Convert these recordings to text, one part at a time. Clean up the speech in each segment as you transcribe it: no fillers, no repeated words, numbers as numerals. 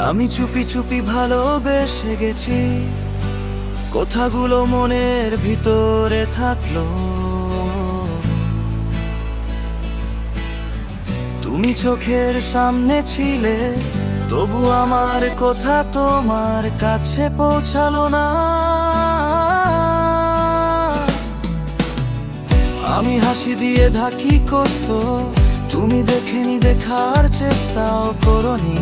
আমি চুপি চুপি ভালোবেসে গেছি, কথাগুলো মনের ভিতরে থাকলো। তুমি চোখের সামনে ছিলে, তবু আমার কথা তোমার কাছে পৌঁছালো না। আমি হাসি দিয়ে ঢাকি কষ্ট, তুমি দেখেনি, দেখার চেষ্টাও করনি।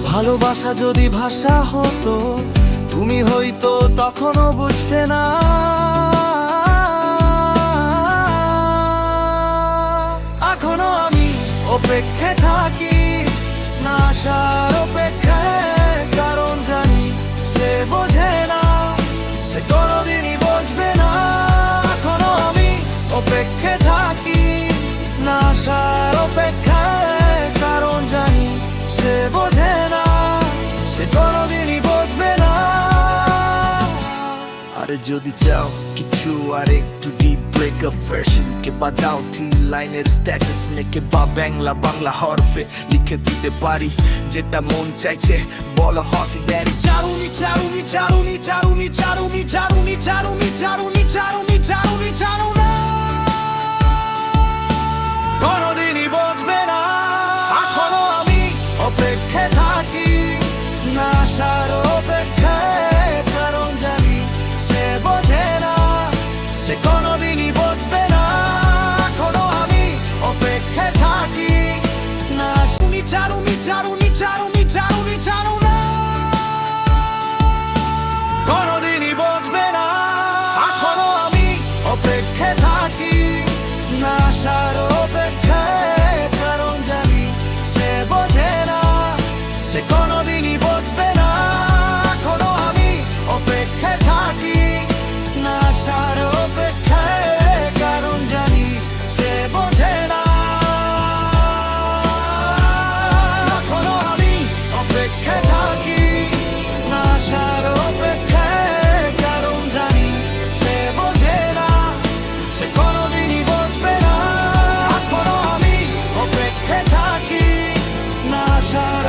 ভালোবাসা যদি ভাষা হতো, তুমি হয়তো তখনও বুঝতে না। এখনো আমি অপেক্ষায় থাকি, না আসার অপেক্ষায়, কারণ জানি সে বোঝে না, সে কোনোদিনই বুঝবে না। এখনো আমি অপেক্ষায় থাকি, না আসার অপেক্ষায়, কারণ জানি সে বোঝে না, সে কোনোদিনই বুঝবে না। আরে যদি চাও কিছু আর একটু ডিপ ব্রেকআপ ভার্সন কে বাদাও 3 লাইনের স্ট্যাটাস মেকে বা বাংলা বাংলা হরফে লিখে দিতে পারি যেটা মন চাইছে, বলো হসি ড্যাডি। চারুনি চারুনি চারুনি চারুনি চারুনি চারুনি চারুনি চারুনি চারুনি চারুনি চারুনা কোনোদিনই বুঝবে না। এখনো আমি অপেক্ষায় থাকি, না আসার অপেক্ষায়, কারণ জানি সে বোঝে না, সে কোনোদিনই বুঝবে না। এখনো আমি অপেক্ষায় থাকি, না চারুনি চারুনি চারুনি চারুনি চারুনি চারুনা কোনোদিনই বুঝবে না। এখনো আমি অপেক্ষায় থাকি, না আসার অপেক্ষায়, কারণ জানি সে বোঝে না, সে কোনোদিনই বুঝবে না। এখনো আমি অপেক্ষায় থাকি, না আসার অপেক্ষায়, কারণ জানি সে বোঝে না। এখনো আমি অপেক্ষায় থাকি, না আসার অপেক্ষায়, কারণ জানি সে বোঝে না, সে কোনোদিনই বুঝবে না। এখনো আমি অপেক্ষায় থাকি, না আসার